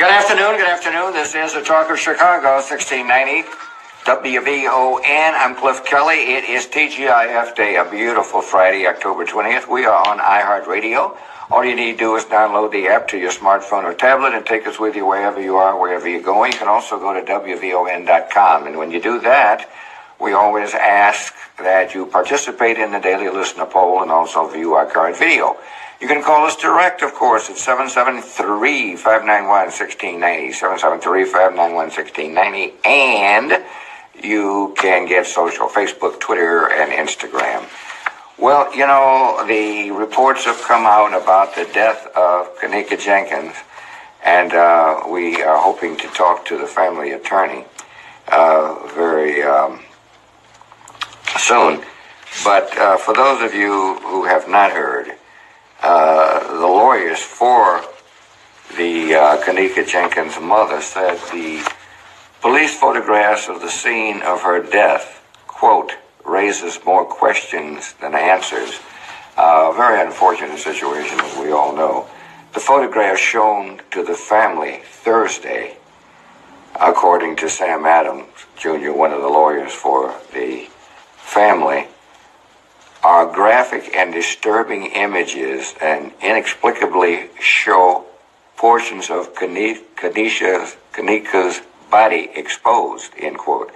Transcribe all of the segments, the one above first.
Good afternoon, good afternoon. This is the Talk of Chicago, 1690 WVON. I'm Cliff Kelly. It is TGIF Day, a beautiful Friday, October 20th. We are on iHeartRadio. All you need to do is download the app to your smartphone or tablet and take us with you wherever you are, wherever you're going. You can also go to WVON.com. And when you do that, we always ask that you participate in the daily listener poll and also view our current video. You can call us direct, of course, at 773-591-1690, 773-591-1690, and you can get social, Facebook, Twitter, and Instagram. Well, you know, the reports have come out about the death of Kanika Jenkins, and we are hoping to talk to the family attorney very soon. But for those of you who have not heard, the lawyers for the Kanika Jenkins' mother said the police photographs of the scene of her death, quote, raises more questions than answers. Very unfortunate situation, as we all know. The photographs shown to the family Thursday, according to Sam Adams, Jr., one of the lawyers for the family, are graphic and disturbing images and inexplicably show portions of Kanika's body exposed, end quote.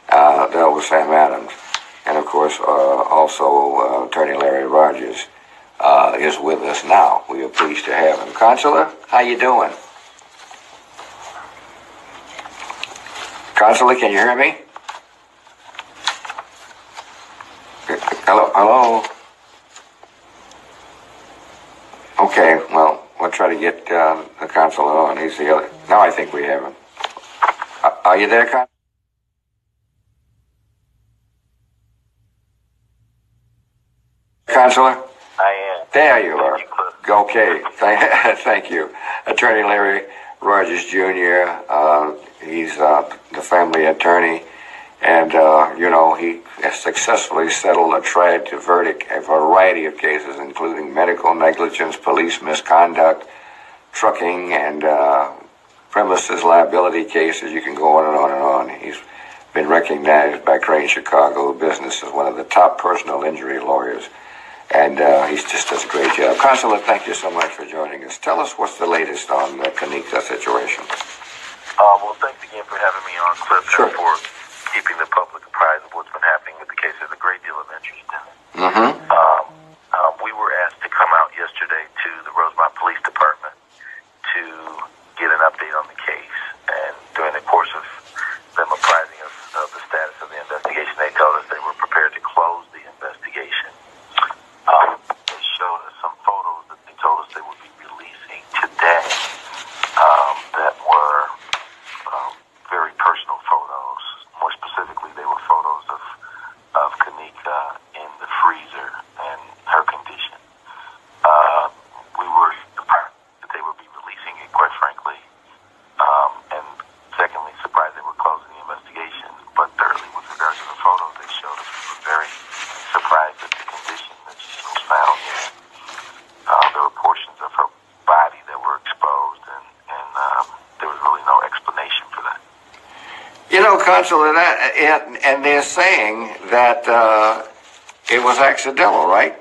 That was Sam Adams. And, of course, also Attorney Larry Rogers is with us now. We are pleased to have him. Consular, how you doing? Consular, can you hear me? Hello? Okay, well, we'll try to get the consular on. He's the other. Now I think we have him. Are you there, Consular? Consular? I am. There you are. Okay, thank you. Attorney Larry Rogers, Jr., he's the family attorney. And, you know, he has successfully settled a tried to verdict a variety of cases, including medical negligence, police misconduct, trucking, and premises liability cases. You can go on and on and on. He's been recognized by Crane Chicago Business as one of the top personal injury lawyers. And he just does a great job. Consular, thank you so much for joining us. Tell us what's the latest on the Kanika situation. Well, thanks again for having me on, Cliff, Sure. and for keeping the public apprised of what's been happening with the case. There's a great deal of interest in it. Mm-hmm. We were asked to come out yesterday to the Rosemont Police Department to get an update on the case. And during the course of them apprising us of the status of the investigation, they told us they were prepared to close the investigation. They showed us some photos that they told us they would be releasing today that were very personal photos. More specifically, they were photos of Kanika in the freezer and her condition. We were surprised that they would be releasing it, quite frankly. And secondly, surprised they were closing the investigation. But thirdly, with regards to the photos they showed us, we were very surprised at the condition that she was found in. There were portions of her body that were exposed, and there was really no explanation for that. You know, Consular, and they're saying that it was accidental, right?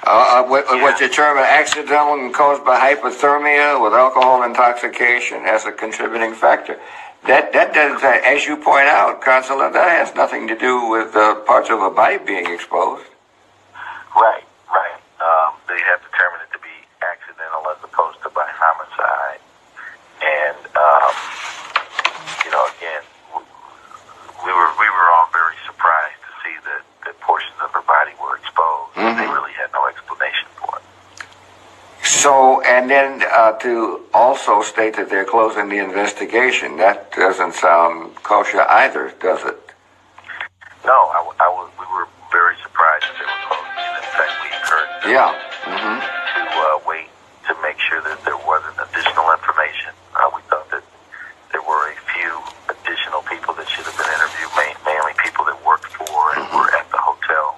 Was determined accidental and caused by hypothermia with alcohol intoxication as a contributing factor. That doesn't, as you point out, Consular, that has nothing to do with parts of her body being exposed. Right. They have determined it to be accidental as opposed to by homicide. And, you know, again, we were all very surprised to see that portions of her body were exposed. Mm-hmm. They really had no explanation for it. So, and then to also state that they're closing the investigation, that doesn't sound kosher either, does it? No, we were very surprised that they were closing it. In fact, we encouraged them to wait to make sure that there wasn't additional information. We thought that there were a few additional people that should have been interviewed, mainly people that worked for and were at the hotel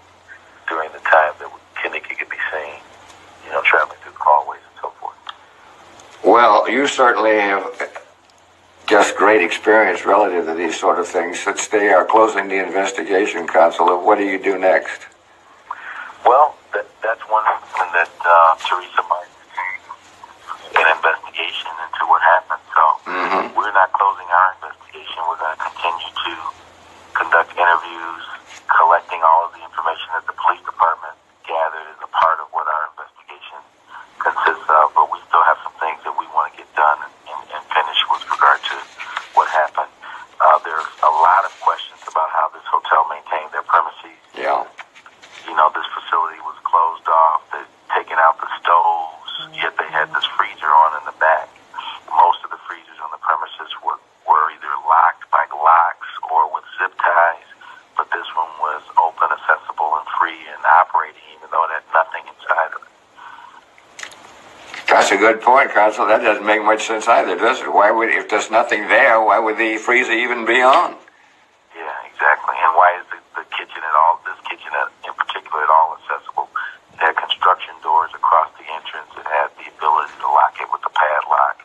during the time that Kanika could be seen, you know, traveling through the hallways and so forth. Well, you certainly have just great experience relative to these sort of things. Since they are closing the investigation, Counselor, what do you do next? Well, that's one reason that Teresa might an investigation into what happened. So we're not closing our investigation. We're going to continue to conduct interviews, collecting all of the information that the police department gathered as a part of what our investigation consists of. But we still have some things that we want to get done and finish with regard to what happened. There's a lot of questions about how this hotel maintained their premises. Yeah. You know, this facility was closed off. They'd taken out the stoves, yet they had this freezer on in the back. Most of the freezers on the premises were either locked by locks or with zip ties, but this one was open, accessible, and free and operating, even though it had nothing inside of it. That's a good point, Counsel. That doesn't make much sense either, does it? Why would, if there's nothing there, why would the freezer even be on? Yeah, exactly. And why is the kitchen at all, this kitchen in particular at all accessible? It had construction doors across the entrance. It had the ability to lock it with a padlock.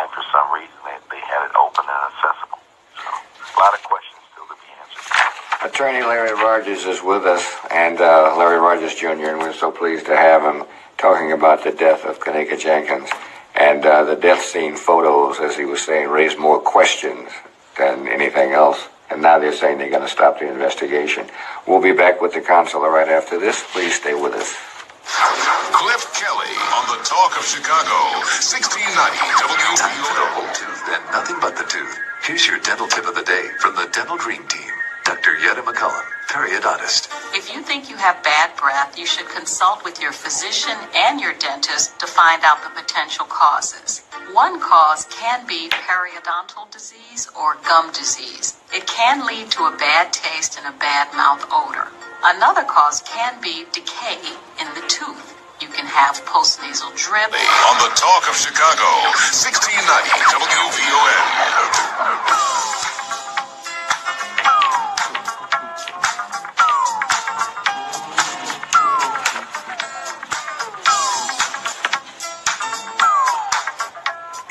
And for some reason, they had it open and accessible. So a lot of questions still to be answered. Attorney Larry Rogers is with us, and Larry Rogers Jr., and we're so pleased to have him talking about the death of Kenneka Jenkins. And the death scene photos, as he was saying, raised more questions than anything else. And now they're saying they're going to stop the investigation. We'll be back with the Counselor right after this. Please stay with us. Cliff Kelly on the Talk of Chicago, 1690 WVON. Time for the whole tooth and nothing but the tooth. Here's your dental tip of the day from the Dental Dream Team. Dr. Yetta McCullum, periodontist. If you think you have bad breath, you should consult with your physician and your dentist to find out the potential causes. One cause can be periodontal disease or gum disease. It can lead to a bad taste and a bad mouth odor. Another cause can be decay in the tooth. You can have postnasal drip. On the Talk of Chicago, 1690 WVON.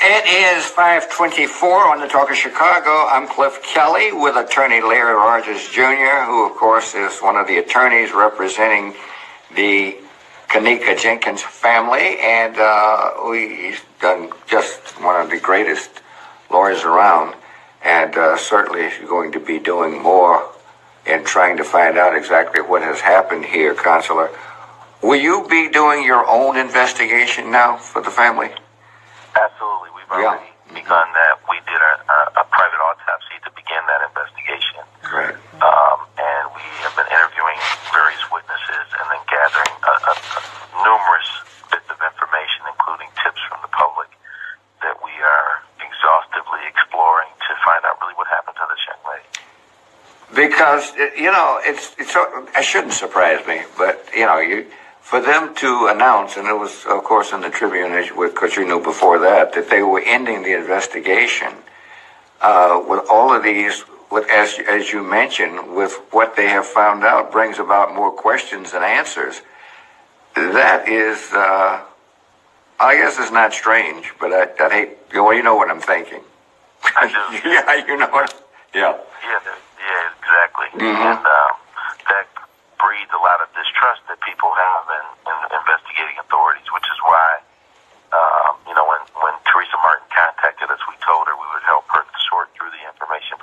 It is 5:24 on the Talk of Chicago. I'm Cliff Kelly with attorney Larry Rogers Jr., who, of course, is one of the attorneys representing the Kenneka Jenkins family, and he's done just one of the greatest lawyers around, and certainly is going to be doing more in trying to find out exactly what has happened here, Counselor. Will you be doing your own investigation now for the family? Absolutely. We've already begun that. We did a private autopsy to begin that investigation. Great. And we have been interviewing various witnesses and then gathering numerous bits of information, including tips from the public, that we are exhaustively exploring to find out really what happened to this young lady. Because, you know, it shouldn't surprise me, but, you know, for them to announce, and it was, of course, in the Tribune, because you knew before that they were ending the investigation with all of these, as you mentioned, with what they have found out brings about more questions than answers. That is, I guess it's not strange, but I hate, well, you know what I'm thinking. I do. Yeah, you know what, yeah. Yeah, exactly. And that breeds a lot of distrust that people have in investigating authorities, which is why, you know, when Teresa Martin contacted us, we told her we would help her sort through the information